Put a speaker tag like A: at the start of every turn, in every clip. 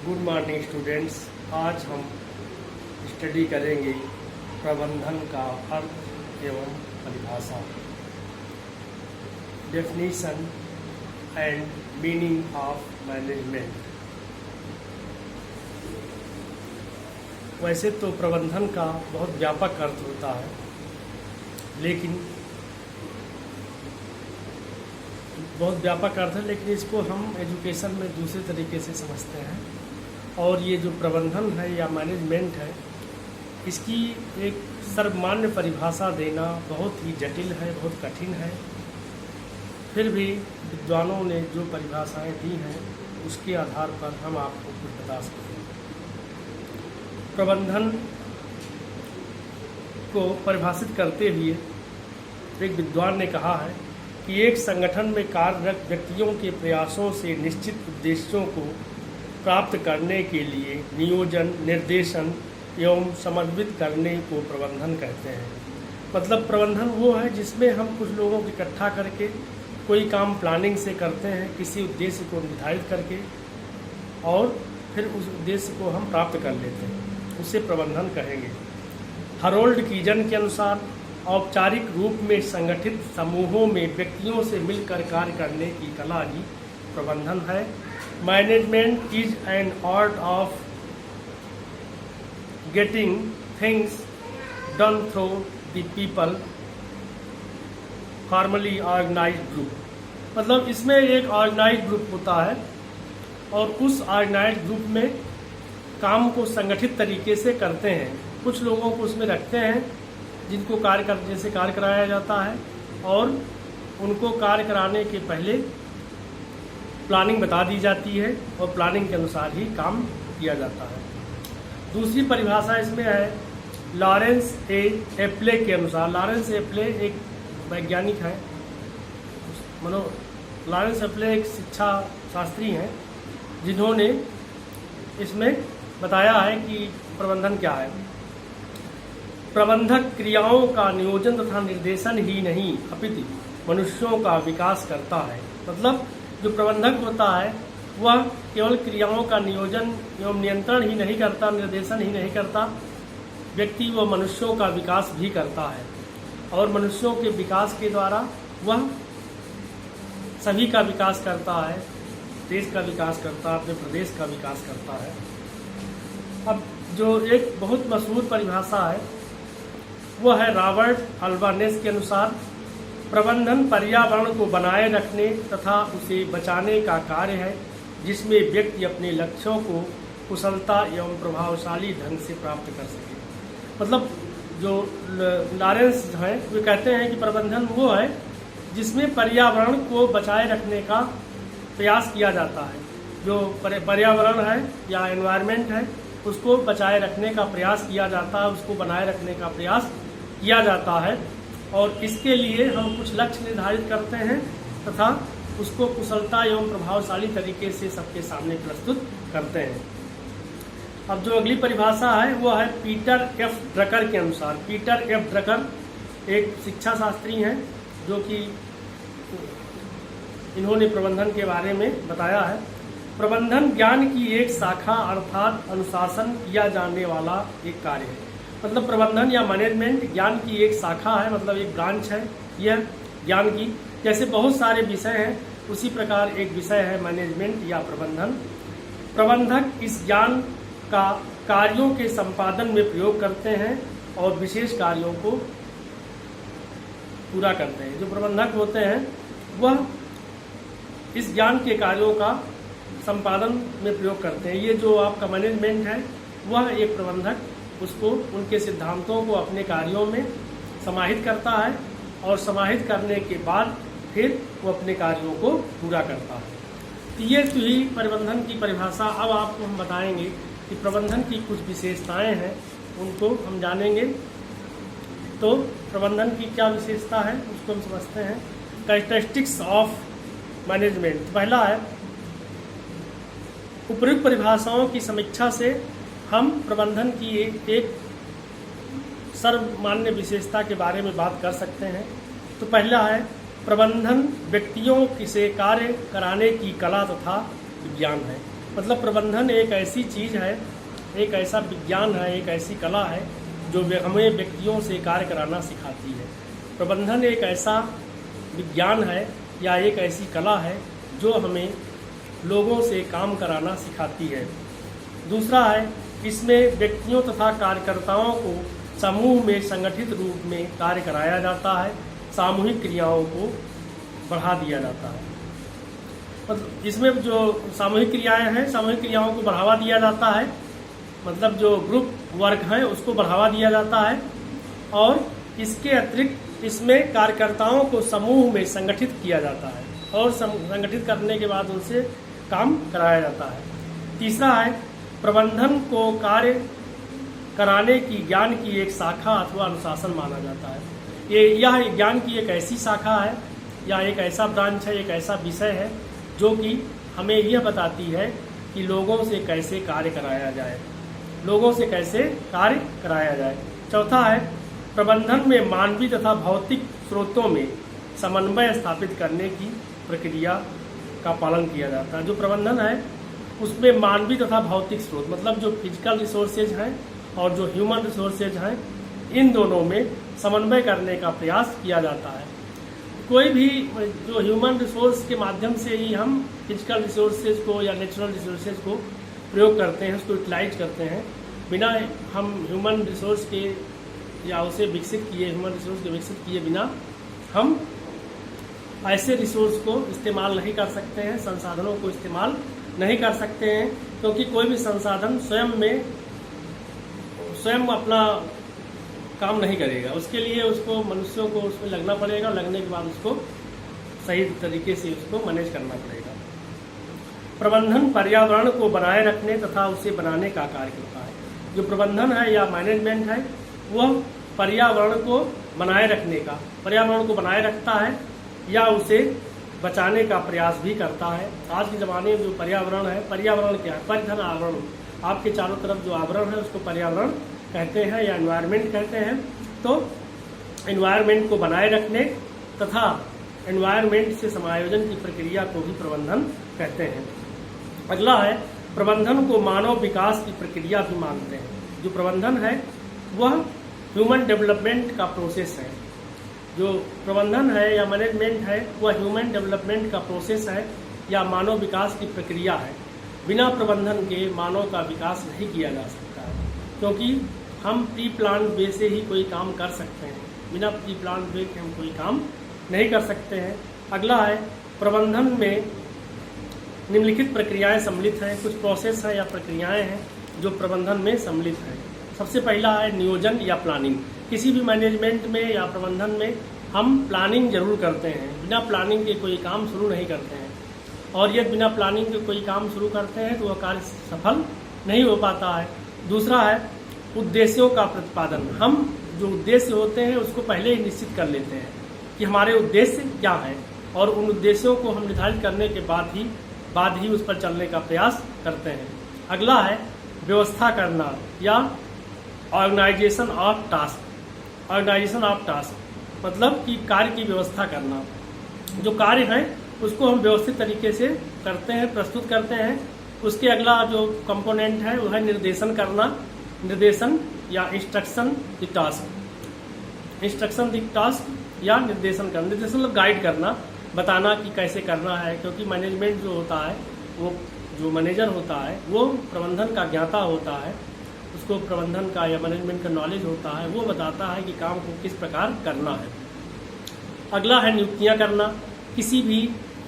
A: Good morning students. आज हम study करेंगे प्रबंधन का अर्थ एवं परिभाषा, definition and meaning of management. वैसे तो प्रबंधन का बहुत व्यापक अर्थ होता है, लेकिन इसको हम एजुकेशन में दूसरे तरीके से समझते हैं। और ये जो प्रबंधन है या मैनेजमेंट है, इसकी एक सर्वमान्य परिभाषा देना बहुत ही जटिल है, बहुत कठिन है। फिर भी विद्वानों ने जो परिभाषाएं दी हैं उसके आधार पर हम आपको कुछ बता सकते हैं। प्रबंधन को परिभाषित करते हुए एक विद्वान ने कहा है कि एक संगठन में कार्यरत व्यक्तियों के प्रयासों से निश्चित उद्देश्यों को प्राप्त करने के लिए नियोजन, निर्देशन एवं समन्वित करने को प्रबंधन कहते हैं। मतलब प्रबंधन वो है जिसमें हम कुछ लोगों को इकट्ठा करके कोई काम प्लानिंग से करते हैं, किसी उद्देश्य को निर्धारित करके, और फिर उस उद्देश्य को हम प्राप्त कर लेते हैं, उसे प्रबंधन कहेंगे। हरोल्ड कीजन के अनुसार औपचारिक रूप में संगठित समूहों में व्यक्तियों से मिलकर कार्य करने की कला ही प्रबंधन है। Management is an art of getting things done through the people formally organised group. मतलब इसमें एक ऑर्गेनाइज्ड ग्रुप होता है और उस ऑर्गेनाइज्ड ग्रुप में काम को संगठित तरीके से करते हैं। कुछ लोगों को उसमें रखते हैं जिनको जैसे कार्य कराया जाता है, और उनको कार्य कराने के पहले प्लानिंग बता दी जाती है और प्लानिंग के अनुसार ही काम किया जाता है। दूसरी परिभाषा इसमें है लॉरेंस एप्ले के अनुसार। लॉरेंस एप्ले एक वैज्ञानिक है, लॉरेंस एप्ले एक शिक्षा शास्त्री हैं, जिन्होंने इसमें बताया है कि प्रबंधन क्या है। प्रबंधक क्रियाओं का नियोजन तथा निर्देशन ही नहीं अपितु मनुष्यों का विकास करता है। मतलब जो प्रबंधक होता है वह केवल क्रियाओं का नियोजन एवं नियंत्रण ही नहीं करता, निर्देशन ही नहीं करता, व्यक्ति व मनुष्यों का विकास भी करता है। और मनुष्यों के विकास के द्वारा वह सभी का विकास करता है, देश का विकास करता है, अपने प्रदेश का विकास करता है। अब जो एक बहुत मशहूर परिभाषा है वह है रॉबर्ट अल्बानेस के अनुसार प्रबंधन पर्यावरण को बनाए रखने तथा उसे बचाने का कार्य है, जिसमें व्यक्ति अपने लक्ष्यों को कुशलता एवं प्रभावशाली ढंग से प्राप्त कर सके। मतलब जो लॉरेंस हैं वे कहते हैं कि प्रबंधन वो है जिसमें पर्यावरण को बचाए रखने का प्रयास किया जाता है। जो पर्यावरण है या एनवायरनमेंट है उसको बचाए रखने का प्रयास किया जाता है, उसको बनाए रखने का प्रयास किया जाता है, और इसके लिए हम कुछ लक्ष्य निर्धारित करते हैं तथा उसको कुशलता एवं प्रभावशाली तरीके से सबके सामने प्रस्तुत करते हैं। अब जो अगली परिभाषा है वो है पीटर एफ ड्रकर के अनुसार। पीटर एफ ड्रकर एक शिक्षा शास्त्री हैं जो कि इन्होंने प्रबंधन के बारे में बताया है। प्रबंधन ज्ञान की एक शाखा अर्थात अनुशासन किया जाने वाला एक कार्य है। मतलब प्रबंधन या मैनेजमेंट ज्ञान की एक शाखा है, मतलब एक ब्रांच है यह ज्ञान की। जैसे बहुत सारे विषय हैं उसी प्रकार एक विषय है मैनेजमेंट या प्रबंधन। प्रबंधक इस ज्ञान का कार्यों के संपादन में प्रयोग करते हैं और विशेष कार्यों को पूरा करते हैं। जो प्रबंधक होते हैं वह इस ज्ञान के कार्यों का संपादन में प्रयोग करते हैं। ये जो आपका मैनेजमेंट है वह एक प्रबंधक उसको उनके सिद्धांतों को अपने कार्यों में समाहित करता है, और समाहित करने के बाद फिर वो अपने कार्यों को पूरा करता है। तो ये तो ही प्रबंधन की परिभाषा। अब आपको हम बताएंगे कि प्रबंधन की कुछ विशेषताएं हैं, उनको हम जानेंगे। तो प्रबंधन की क्या विशेषता है उसको हम समझते हैं। Characteristics of management. पहला है उपयुक्त परिभाषाओं की समीक्षा से हम प्रबंधन की एक सर्वमान्य विशेषता के बारे में बात कर सकते हैं। तो पहला है प्रबंधन व्यक्तियों से कार्य कराने की कला तथा विज्ञान है। मतलब प्रबंधन एक ऐसी चीज़ है, एक ऐसा विज्ञान है, एक ऐसी कला है जो हमें व्यक्तियों से कार्य कराना सिखाती है। प्रबंधन एक ऐसा विज्ञान है या एक ऐसी कला है जो हमें लोगों से काम कराना सिखाती है। दूसरा है, इसमें व्यक्तियों तथा कार्यकर्ताओं को समूह में संगठित रूप में कार्य कराया जाता है, सामूहिक क्रियाओं को बढ़ा दिया जाता है। मतलब इसमें जो सामूहिक क्रियाएं हैं, सामूहिक क्रियाओं को बढ़ावा दिया जाता है, मतलब जो ग्रुप वर्क है उसको बढ़ावा दिया जाता है। और इसके अतिरिक्त इसमें कार्यकर्ताओं को समूह में संगठित किया जाता है और संगठित करने के बाद उनसे काम कराया जाता है। तीसरा है, प्रबंधन को कार्य कराने की ज्ञान की एक शाखा अथवा अनुशासन माना जाता है। यह ज्ञान की एक ऐसी शाखा है या एक ऐसा ब्रांच है, एक ऐसा विषय है जो कि हमें यह बताती है कि लोगों से कैसे कार्य कराया जाए, लोगों से कैसे कार्य कराया जाए। चौथा है, प्रबंधन में मानवीय तथा भौतिक स्रोतों में समन्वय स्थापित करने की प्रक्रिया का पालन किया जाता है। जो प्रबंधन है उसमें मानवीय तथा भौतिक स्रोत, मतलब जो फिजिकल रिसोर्सेज हैं और जो ह्यूमन रिसोर्सेज हैं, इन दोनों में समन्वय करने का प्रयास किया जाता है। कोई भी जो ह्यूमन रिसोर्स के माध्यम से ही हम फिजिकल रिसोर्सेज को या नेचुरल रिसोर्सेज को प्रयोग करते हैं, उसको यूटिलाइज करते हैं। बिना हम ह्यूमन रिसोर्स के या उसे विकसित किए, ह्यूमन रिसोर्स के विकसित किए बिना हम ऐसे रिसोर्स को इस्तेमाल नहीं कर सकते हैं, संसाधनों को इस्तेमाल नहीं कर सकते हैं, क्योंकि कोई भी संसाधन स्वयं अपना काम नहीं करेगा। उसके लिए उसको मनुष्यों को उसमें लगना पड़ेगा, लगने के बाद उसको सही तरीके से उसको मैनेज करना पड़ेगा। प्रबंधन पर्यावरण को बनाए रखने तथा उसे बनाने का कार्य करता है। जो प्रबंधन है या मैनेजमेंट है वह पर्यावरण को बनाए रखने का, पर्यावरण को बनाए रखता है या उसे बचाने का प्रयास भी करता है। आज के ज़माने में जो पर्यावरण है, पर्यावरण क्या है? परिधन आवरण, आपके चारों तरफ जो आवरण है उसको पर्यावरण कहते हैं या एनवायरनमेंट कहते हैं। तो एनवायरनमेंट को बनाए रखने तथा एनवायरनमेंट से समायोजन की प्रक्रिया को भी प्रबंधन कहते हैं। अगला है, प्रबंधन को मानव विकास की प्रक्रिया भी मानते हैं। जो प्रबंधन है वह ह्यूमन डेवलपमेंट का प्रोसेस है। जो प्रबंधन है या मैनेजमेंट है वह ह्यूमन डेवलपमेंट का प्रोसेस है या मानव विकास की प्रक्रिया है। बिना प्रबंधन के मानव का विकास नहीं किया जा सकता है, क्योंकि हम प्री प्लान वे से ही कोई काम कर सकते हैं, बिना प्री प्लान वे के हम कोई काम नहीं कर सकते हैं। अगला है, प्रबंधन में निम्नलिखित प्रक्रियाएं सम्मिलित हैं। कुछ प्रोसेस हैं या प्रक्रियाएं हैं जो प्रबंधन में सम्मिलित हैं। सबसे पहला है नियोजन या प्लानिंग। किसी भी मैनेजमेंट में या प्रबंधन में हम प्लानिंग जरूर करते हैं, बिना प्लानिंग के कोई काम शुरू नहीं करते हैं। और यदि बिना प्लानिंग के कोई काम शुरू करते हैं तो वह कार्य सफल नहीं हो पाता है। दूसरा है उद्देश्यों का प्रतिपादन। हम जो उद्देश्य होते हैं उसको पहले ही निश्चित कर लेते हैं कि हमारे उद्देश्य क्या है, और उन उद्देश्यों को हम निर्धारित करने के बाद ही उस पर चलने का प्रयास करते हैं। अगला है व्यवस्था करना या organisation of task. Organisation of task मतलब कि कार्य की व्यवस्था करना। जो कार्य है उसको हम व्यवस्थित तरीके से करते हैं, प्रस्तुत करते हैं। उसके अगला जो कंपोनेंट है वह है निर्देशन करना। निर्देशन या instruction the task. Instruction the task या निर्देशन करना। निर्देशन मतलब गाइड करना, बताना कि कैसे करना है, क्योंकि मैनेजमेंट जो होता है, वो जो मैनेजर होता है वो प्रबंधन का ज्ञाता होता है, उसको प्रबंधन का या मैनेजमेंट का नॉलेज होता है, वो बताता है कि काम को किस प्रकार करना है। अगला है नियुक्तियां करना। किसी भी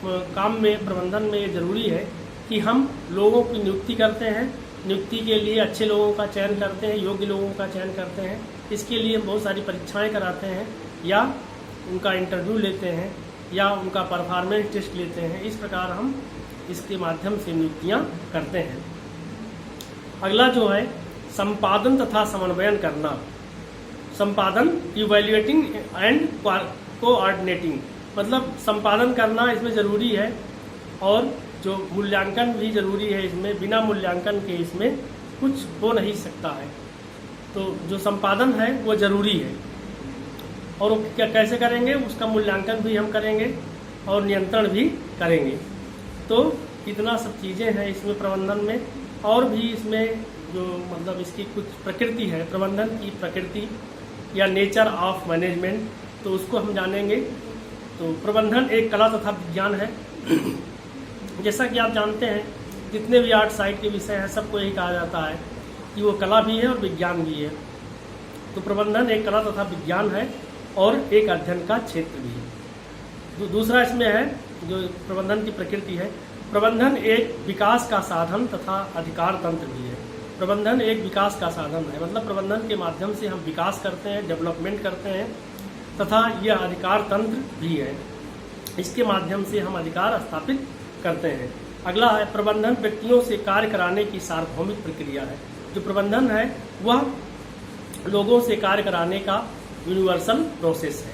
A: काम में, प्रबंधन में ये जरूरी है कि हम लोगों की नियुक्ति करते हैं। नियुक्ति के लिए अच्छे लोगों का चयन करते हैं, योग्य लोगों का चयन करते हैं। इसके लिए बहुत सारी परीक्षाएं कराते हैं या उनका इंटरव्यू लेते हैं या उनका परफॉर्मेंस टेस्ट लेते हैं। इस प्रकार हम इसके माध्यम से नियुक्तियां करते हैं। अगला जो है संपादन तथा समन्वयन करना। संपादन इवैल्यूएटिंग एंड कोऑर्डिनेटिंग, मतलब संपादन करना इसमें ज़रूरी है और जो मूल्यांकन भी ज़रूरी है इसमें। बिना मूल्यांकन के इसमें कुछ हो नहीं सकता है। तो जो संपादन है वो ज़रूरी है और वो क्या कैसे करेंगे, उसका मूल्यांकन भी हम करेंगे और नियंत्रण भी करेंगे। तो इतना सब चीज़ें हैं इसमें प्रबंधन में, और भी इसमें जो मतलब इसकी कुछ प्रकृति है, प्रबंधन की प्रकृति या नेचर ऑफ मैनेजमेंट, तो उसको हम जानेंगे। तो प्रबंधन एक कला तथा विज्ञान है। जैसा कि आप जानते हैं जितने भी आर्ट साइड के विषय हैं सबको यही कहा जाता है कि वो कला भी है और विज्ञान भी है। तो प्रबंधन एक कला तथा विज्ञान है और एक अध्ययन का क्षेत्र भी है। दूसरा इसमें है जो प्रबंधन की प्रकृति है, प्रबंधन एक विकास का साधन तथा अधिकार तंत्र भी है। प्रबंधन एक विकास का साधन है, मतलब प्रबंधन के माध्यम से हम विकास करते हैं, डेवलपमेंट करते हैं, तथा यह अधिकार तंत्र भी है, इसके माध्यम से हम अधिकार स्थापित करते हैं। अगला है प्रबंधन व्यक्तियों से कार्य कराने की सार्वभौमिक प्रक्रिया है। जो प्रबंधन है वह लोगों से कार्य कराने का यूनिवर्सल प्रोसेस है।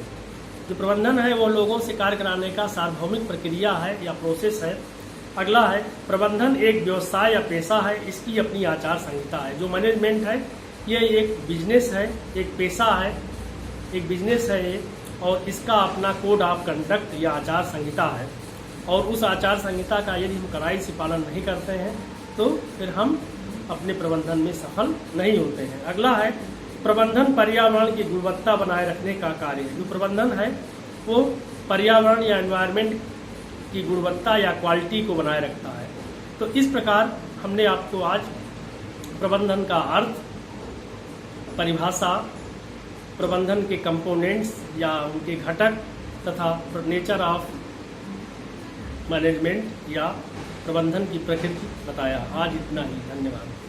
A: जो प्रबंधन है वो लोगों से कार्य कराने का सार्वभौमिक प्रक्रिया है या प्रोसेस है। अगला है प्रबंधन एक व्यवसाय या पेशा है, इसकी अपनी आचार संहिता है। जो मैनेजमेंट है ये एक बिजनेस है, एक पेशा है, एक बिजनेस है ये, और इसका अपना कोड ऑफ कंडक्ट या आचार संहिता है, और उस आचार संहिता का यदि हम कड़ाई से पालन नहीं करते हैं तो फिर हम अपने प्रबंधन में सफल नहीं होते हैं। अगला है प्रबंधन पर्यावरण की गुणवत्ता बनाए रखने का कार्य है। जो प्रबंधन है वो पर्यावरण या एनवायरनमेंट की गुणवत्ता या क्वालिटी को बनाए रखता है। तो इस प्रकार हमने आपको आज प्रबंधन का अर्थ, परिभाषा, प्रबंधन के कंपोनेंट्स या उनके घटक तथा नेचर ऑफ मैनेजमेंट या प्रबंधन की प्रकृति बताया। आज इतना ही, धन्यवाद।